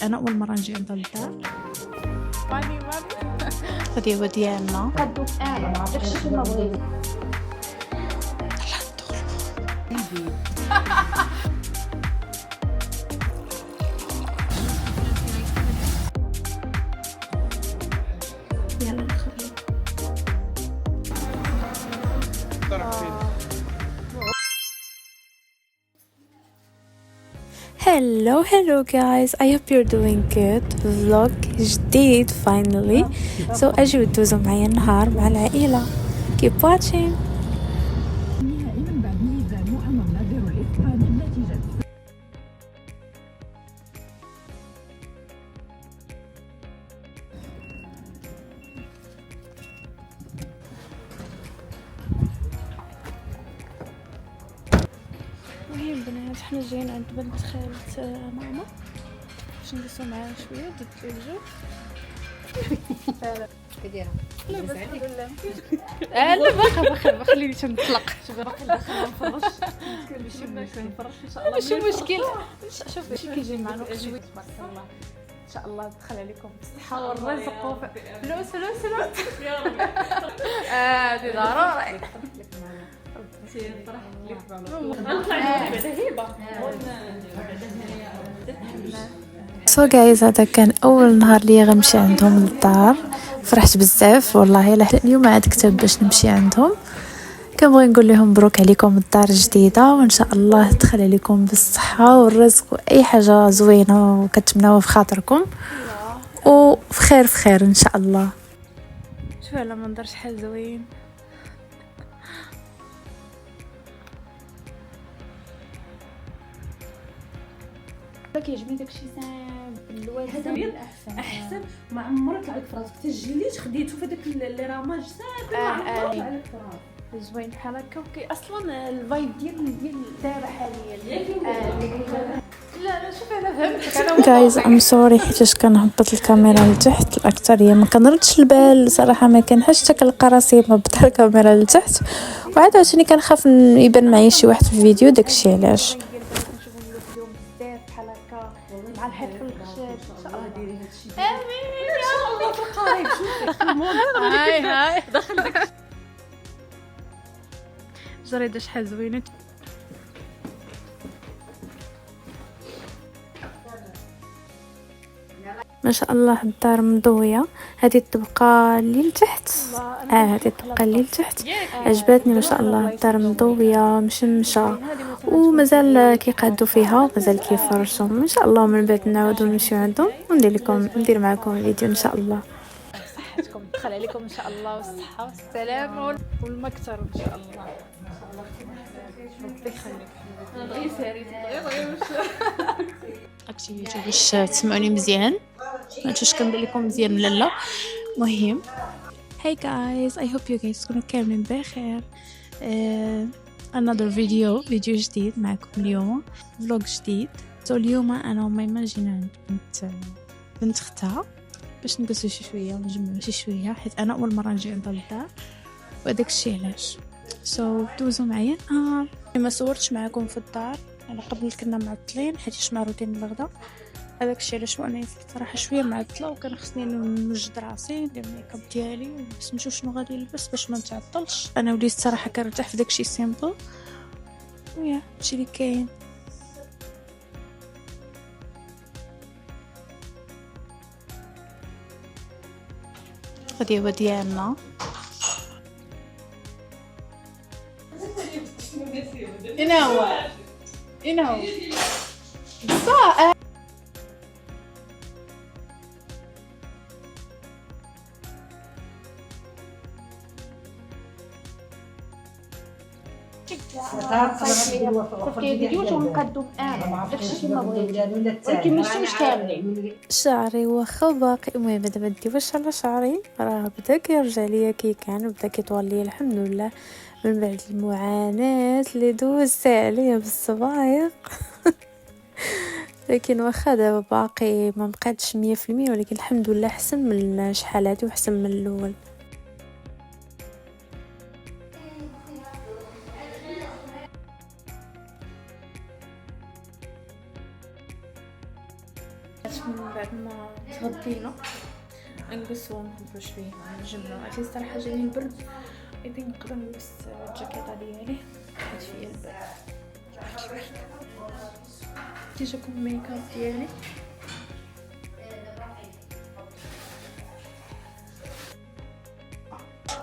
حيت انا اول مره نجي عند الدار. غديوه ديالنا قدو انا ما عرفتش شنو بغيت. يلا ندخل. hello guys, I hope you're doing good. vlog جديد finally. so اجيو دوزو معايا النهار مع العائلة. keep watching. نهائيا بعد ميزان مؤمن نادر الإتقان النتيجة. المهم بنات حنا جايين عند بنت خالة ماما باش نجلسو معاها شويه ضد الجو. كديرها لا بس لا باقا خليني تنطلق. شوفي باقي داخله نفرش كلشي نفرش ان شاء الله. ماشي مشكل. شوفي شي كيجي معنا وقت شويه تبارك الله ان شاء الله تدخل عليكم بالصحه والرزق فلوس يا ربي. هذه ضروري. سو جايز هذا كان اول نهار ليا غنمشي عندهم للدار. فرحت بزاف والله. اليوم عاد كتب باش نمشي عندهم. كنبغي نقول لهم مبروك عليكم الدار الجديده وان شاء الله تدخل عليكم بالصحه والرزق واي حاجه زوينه وكتمناوها في خاطركم وفي خير ان شاء الله. شوف على منظر شحال زوين. كيعجبني داكشي صعيب بالوزن احسن ما عمرك عليك فراسك تجليت خديتو في داك اللي راه ماج صافي ما عمرك عليك فراسك زوين بحال هكا. اصلا الفايب ديال دابا حاليا. لا شوفي انا فهمتك. انا جايز ام سوري حيتاش كنهبط الكاميرا لتحت. الاكثريه ما كنردش البال صراحه، ما كنحش حتى كنلقى راسي مهبطه الكاميرا لتحت وعاد عاوتاني كنخاف يبان معايا شي واحد في الفيديو. داكشي علاش بحال هكا مع الحيط في الخشاب. ان شاء الله ديري هادشي. امين يا الله في القريب. شوفي داخل المود. هاي داخل داك جريده شحال زوينه. ما شاء الله الدار مضويه. هذه تبقى اللي لتحت. هذه تبقى اللي لتحت. عجبتني ما شاء الله. الدار مضويه مشمشه ومازال كيقادوا فيها ومازال كيفرشوا ما شاء الله. من بعد نعاودوا نمشيو عندهم وندير معكم الفيديو ان شاء الله. صحتكم تدخل عليكم ان شاء الله والصحه والسلامه والمكتر ان شاء الله. ربي يخليك. بغي ساري اكتيفيتي باش تسمعوني مزيان. ما نتوش كندير لكم مزيان ولا لا. مهم hey guys, I hope you guys تكونوا كاملين بخير. another فيديو جديد معكم اليوم. فلوج جديد. اليوم انا وميمه جينا عند بنت اختها باش نجلسوا شويه ونجمعوا شويه حيت انا اول مره نجي عندها للدار وهداك الشيء علاش. دوزوا معايا النهار. ما صورتش معكم في الدار على قبل كنا معطلين حيت معروضين الغدا. هذاك الشيء علاش وانا صراحه شويه معطله وكان خصني نوجد راسي ندير الميك اب ديالي باش نشوف شنو غادي نلبس باش ما نتعطلش. انا وليت صراحه كنرتاح في داكشي سيمبل ويا هادشي اللي كاين. غديوه ديالنا هو صح. صافي فيديوهات ونقدم انا داكشي كيما بغيت ولكن ماشي كاملين. شعري واخا باقي. المهم دابا ندير على شعري راه بدا كيرجع ليا كي كان بدا كيطول ليا الحمد لله من بعد المعاناه اللي دوزت عليا بالصبايق. لكن واخا دابا باقي ما بقاتش 100% ولكن الحمد لله احسن من شحال هادي واحسن من الاول. من بعد ما تغدينا نقصوا ونهضروا شويه نجمعوا. عرفتي الصراحه جاني البرد، اذا نقدر نلبس الجاكيطه ديالي حيت فيا البرد. تيجيكم الميك اب ديالي.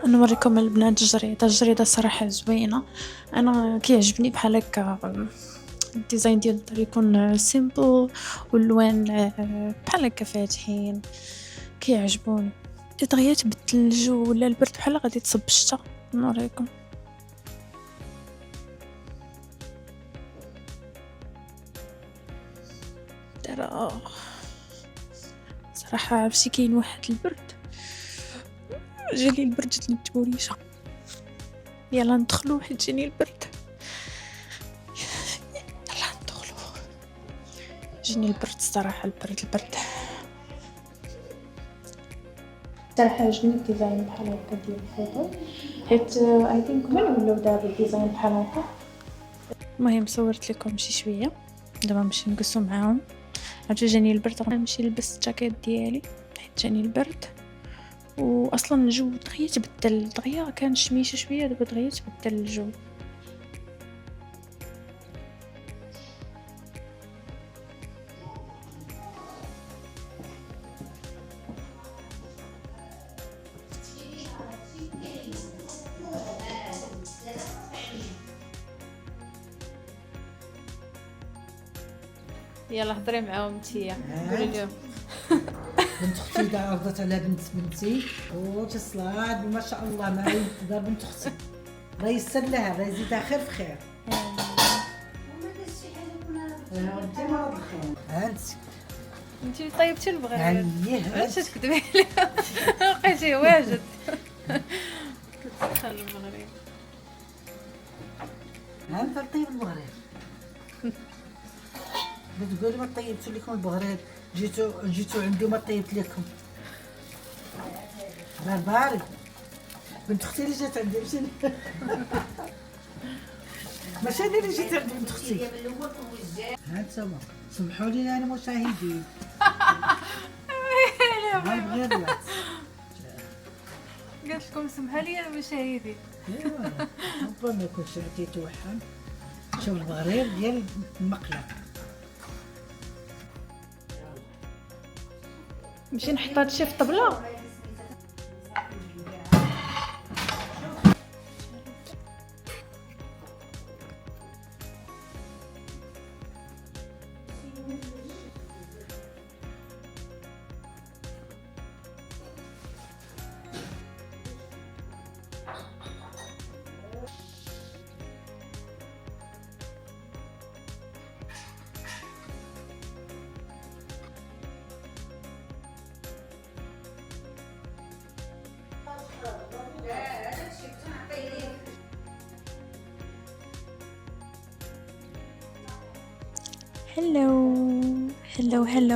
نوريكم البنات الجريده صراحه زوينه. انا كيعجبني بحال هكا الديزاين ديال الدار يكون سيمبل واللوان بحال هكا فاتحين كيعجبوني. دغيا تبدل الجو ولا البرد بحال غادي تصب الشتا. نوريكم ترى صراحه عرفتي كاين واحد البرد جاني البرد جاتني التبوريشه. يلا ندخلوا حيت جاني البرد. يلا ندخلوا جاني البرد الصراحه. البرد صراحه عجبني الديزاين بحال هكا ديال الفوطو حيت اي ثينك من ولاو دابا الديزاين بحال هكا. المهم صورت لكم شي شويه دابا نمشي نقصوا معاهم. عرفتوا جاني البرد غنمشي نلبس الجاكيت ديالي حيت جاني البرد. واصلا الجو دغيا تبدل، دغيا كان شميشه شويه دابا دغيا تبدل الجو. يلا هضري معاهم نتيا قولي لهم. بنت اختي دا عرضت على بنت بنتي وتصلاد ما شاء الله ما دار بنت اختي الله يسر لها الله يزيدها خير في خير. انت مرض الخير انت طيبتي البغرير علاش تكذبي عليها بقيتي واجد كتدخل المغرب. انت طيب البغرير بتقولي ما طيبتوا لكم البغرير جيتوا عندي ما طيبت لكم. بارباري بنت اختي اللي جات عندي ماشي انا اللي جيت عند بنت اختي. ها انتما سمحوا لي انا مشاهدين ما غير قالت لكم سمحوا لي المشاهدين. ايوا ربما يكون شي توحم. شوف البغرير ديال المقله نمشي نحط هادشي في الطبله.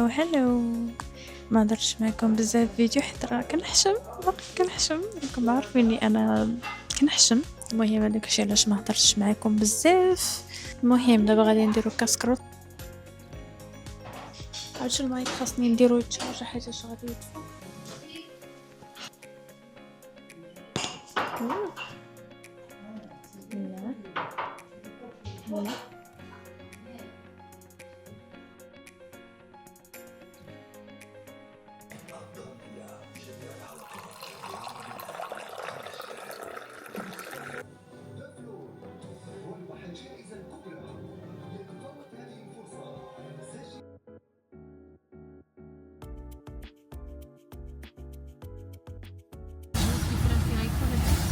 هلو ما درتش معكم بزاف فيديو حيت راه كنحشم راكم عارفيني انا كنحشم. المهم هذاك الشيء علاش ما هضرتش معكم بزاف. المهم دابا غادي نديرو كاسكروط. عرفتوا المايك خاصني نديرو يتشارج حيت اش غادي يطفى. لا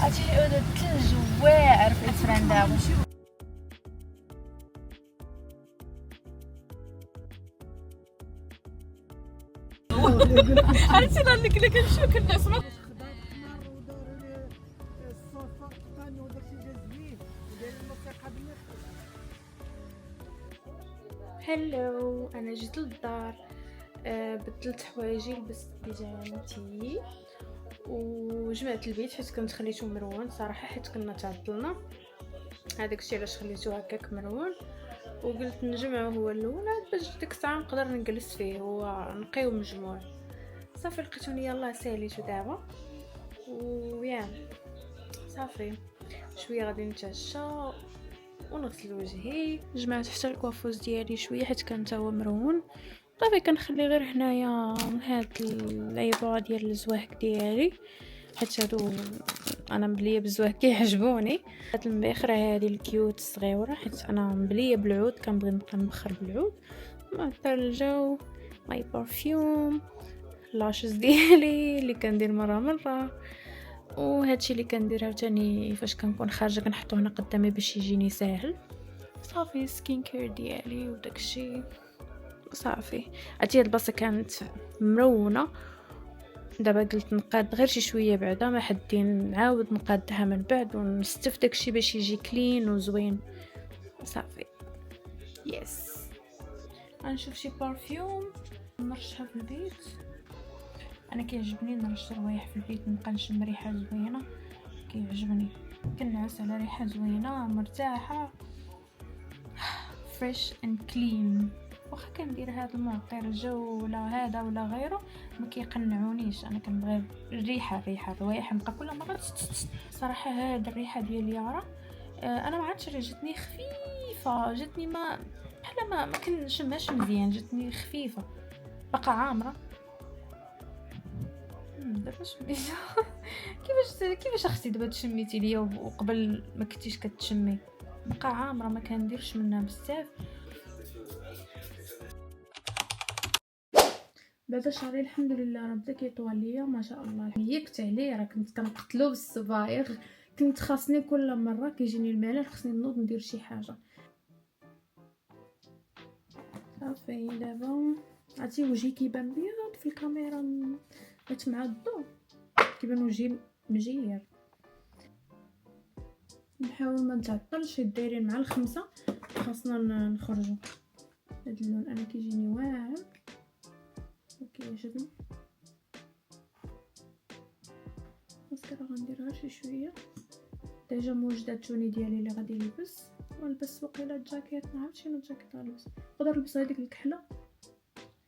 عرفتي الثلج واعر في الفرنداوي. عرفتي هذيك اللي كنمشيو كنسمعو هلو. انا جيت للدار بدلت حوايجي لبست بيجامتي وجمعت البيت حيت كنت خليته مرون صراحه حيت كنا تعطلنا. هذاك الشيء علاش خليته هكاك مرون. وقلت نجمعه هو الاول باش ديك الساعه نقدر نجلس فيه ونقيو مجموع. صافي لقيتوني يلاه ساليتو دابا ويا صافي شويه غادي نتعشى ونغسل وجهي. جمعت حتى الكوافوز ديالي شويه حيت كان تا هو مرون. صافي كنخلي غير هنايا هاد العيبه ديال الزواهق ديالي حيت هادو انا مبليه بالزواهق كيعجبوني. هاد المبخره هادي الكيوت الصغيره حيت انا مبليه بالعود كنبغي نبقى نبخر بالعود. مع الثلجه ماي برفيوم لاشز ديالي اللي كندير مره وهادشي اللي كندير عاوتاني فاش كنكون خارجه كنحطو هنا قدامي باش يجيني ساهل. صافي سكين كير ديالي وداكشي صافي. عرفتي هاد البلاصه كانت مرونه دابا قلت نقاد غير شي شويه بعدا ما حدين نعاود نقادها من بعد ونستف داكشي باش يجي كلين وزوين. صافي يس غنشوف شي برفيوم نرشها في البيت. انا كيعجبني نرش روايح في البيت نبقى نشم ريحه زوينه كيعجبني كنعس على ريحه زوينه مرتاحه فريش اند كلين. واخا كندير هذا المعطر الجو ولا هذا ولا غيره ما كيقنعونيش. انا كنبغي الريحه الروايح نبقى كل مره صراحه. هذا الريحه ديال يارا انا ما عادش جاتني خفيفه جاتني ما بحال ما كنشمهاش مزيان جاتني خفيفه بقى عامره. دابا شميتها كيفاش اختي دابا تشميتي ليا وقبل ما كنتيش كتشمي بقى عامره ما كنديرش منها بزاف. بعد شهرين الحمد لله راه بدا كيطول ليا ما شاء الله. هيكت عليه راه كنت كنقتلو بالصبايغ كنت خاصني كل مره كيجيني الملل خاصني نوض ندير شي حاجه. صافي دابا عرفتي وجهي كيبان بيض في الكاميرا حيت مع الضوء كيبان وجهي مجير. نحاول ما نتعطلش دايرين مع 5 خاصنا نخرجوا. هاد اللون انا كيجيني واعر وكيعجبني. ماسكارا غندير غير شي شويه ديجا موجده التوني ديالي اللي غادي نلبس ونلبس وقيله الجاكيت. ما عرفتش شنو الجاكيت غنلبس نقدر نلبس هذيك الكحله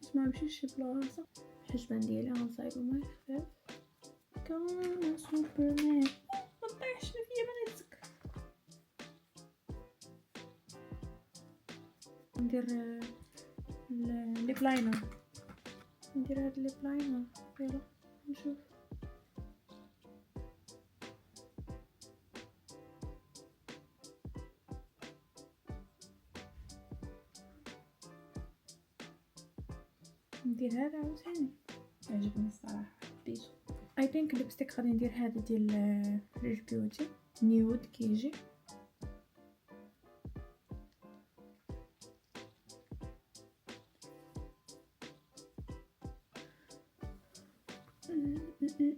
باش ما نمشيش شي بلاصه. الحجبان ديالي غنصايبو ماء خفيف كان سوبرمان ما طيحش فيا ما نتسك. ندير الليب لاينر ندير هاد الليب لاينر يلا نشوف. ندير هذا عاوتاني عجبني الصراحه حبيتو. اي ثينك الليبستيك غادي ندير هذا ديال ريج بيوتي نيود كيجي.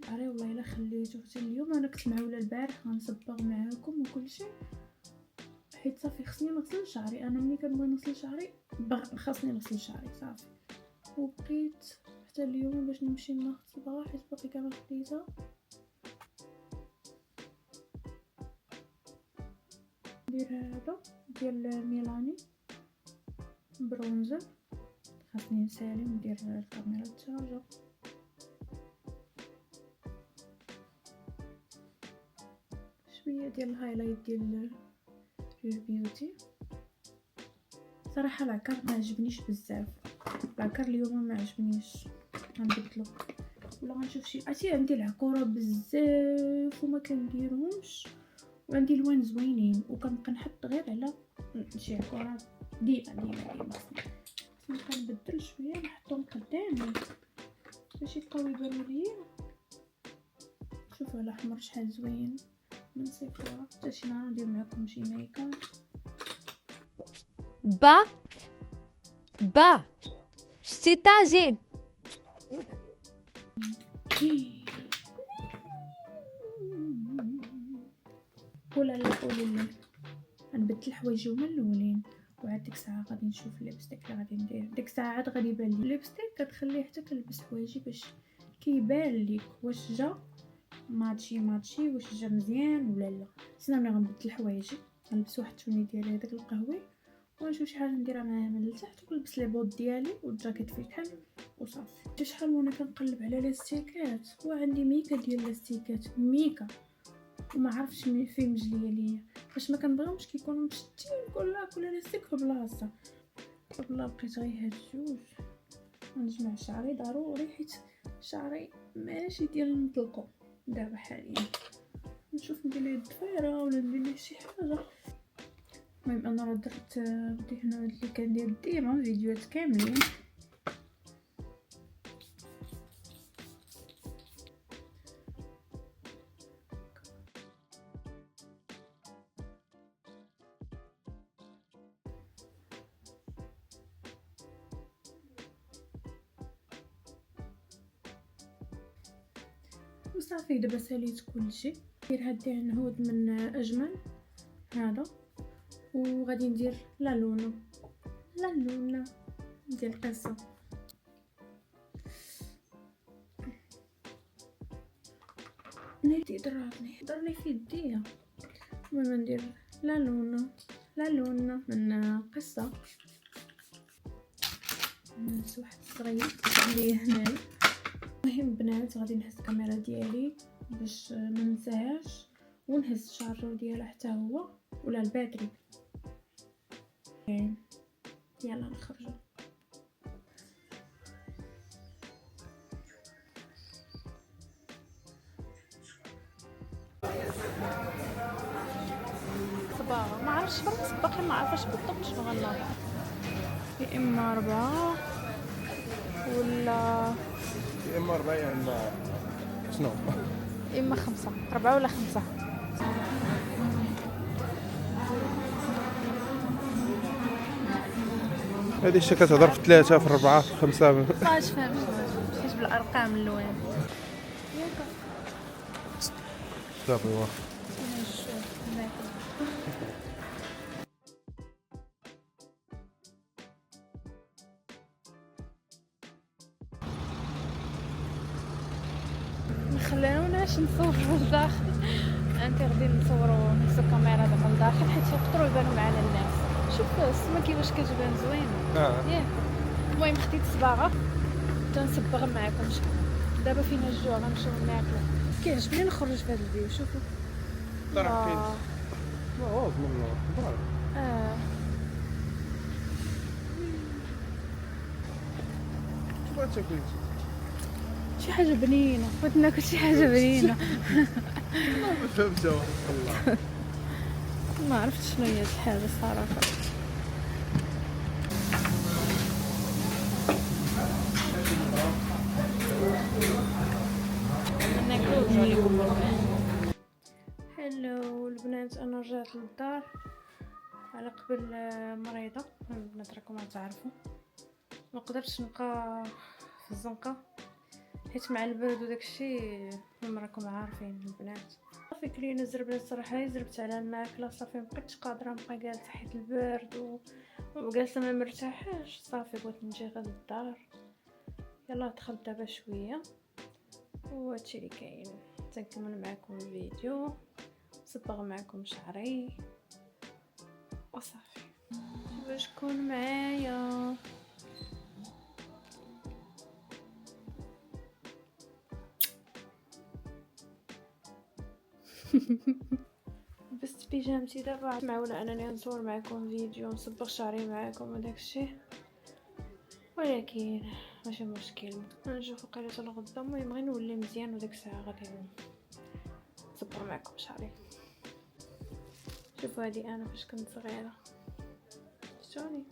عري والله الا خليته حتى اليوم انا كنت معوله البارح غنصبغ معاكم وكل شيء حيت صافي خصني نغسل شعري. انا ملي كنبغي نغسل شعري خاصني نغسل شعري صافي. وبقيت حتى اليوم باش نمشي ناخذ صبغه حيت باقي كما خديتها. ندير هذا ديال ميلاني برونزر خاصني نسالي ندير الكاميرا تشارجر. شويه ديال الهايلايت ديال ريج بيوتي. صراحه العكر ما عجبنيش بزاف العكر اليوم ما عجبنيش غنبدلو ولا غنشوف شي. عرفتي عندي العكوره بزاف وما كنديرهمش وعندي الوان زوينين وكنبقى نحط غير على شي عكورات ديما خصني كنبدل شويه نحطهم قدامي باش يبقاو يبانو ليا. شوفوا الاحمر شحال زوين من سيفورا. حتى شي نهار ندير معكم شي ميكاب. با ستاجين ولا غنبدل حوايجي هما الاولين وعاد ديك الساعه غادي نشوف الليبستيك اللي غادي ندير. ديك الساعه عاد غادي يبان لي الليبستيك كتخليه حتى كنلبس حوايجي باش كيبان ليك واش جا ماتشي واش جا مزيان ولا لا. سنا ملي غنبدل حوايجي غنلبس واحد التوني ديالي هذاك القهوي ونشوف شي حاجه نديرها معاها من التحت، ونلبس لي بوط ديالي والجاكيت في الكحل وصافي. شي شحال وانا كنقلب على لاستيكات وعندي ميكا ديال لاستيكات ميكا وما عرفتش فين مجليه ليا، فاش ما كنبغيهمش كيكونوا مشتين كل لاستيك في بلاصه. والله بقيت غير هاد جوج ونجمع شعري ضروري، حيت شعري ماشي ديال نطلقو دابا حاليا. نشوف ندير ليه الضفيره ولا ندير ليه شي حاجه. المهم انا راه درت هنا اللي كندير ديما فيديوهات كاملين. وصافي دابا ساليت كلشي. ندير هاد العنهود من اجمل هذا، وغادي ندير لا لونا ديال القصه. نيتي ضرني في يديا. المهم ندير لا لونا من قصه. نهز واحد الصغير اللي هنايا. المهم بنات غادي نهز الكاميرا ديالي باش ما ننساهاش، ونهز الشارجور ديالها حتى هو ولا الباتري. يلا نخرجوا. صباغه ما عرفتش برك باقي ما عرفتش بالضبط شنو غنلعب، يا اما 4 ولا يا اما 4 يا اما شنو يا اما 5. 4 ولا 5. هذه الشيء كتهضر في 3 في 4 في 5. مابقاش فاهم شنو حيت بالارقام الاولى ياك صافي واخا. خليناش نصوروا لداخل. انت غادي نصوروا نفس الكاميرا دابا لداخل حيت يقدروا يبانوا معنا الناس. شوف السما كيفاش كتبان زوينه. ياك المهم خديت صباغه تنصبغ معكم. دابا فينا الجوع غنمشيو ناكلوا. كيعجبني نخرج في هذا الفيديو. شوفوا واو منو شنو تاكلي؟ شي حاجه بنينه، بغيت ناكل شي حاجه بنينه. ما فهمتش والله. ما عرفت شنو هي الحاجه الصراحه. هلو البنات، انا رجعت للدار على قبل مريضه. البنات راكم تعرفوا ما قدرتش نبقى في الزنقه حيت مع البرد وداكشي راكم عارفين البنات. صافي كلينا زربنا صراحه، زربت على الماكله صافي مبقيتش قادره نبقى جالسه حيت البرد وجالسه ما مرتاحاش. صافي بغيت نجي غير للدار. يلا دخلت دابا شويه وهادشي اللي كاين. تنكمل معكم الفيديو، نصبغ معكم شعري وصافي باش تكون معايا. لبست بيجامتي دابا معوله انني نصور معكم فيديو نصبغ شعري معكم وداكشي، ولكن ماشي مشكل نشوف قليله الغدا. المهم غير نولي مزيان وديك الساعه غادي نصبر معكم شعري. شوفوا هذه انا فاش كنت صغيره شفتوني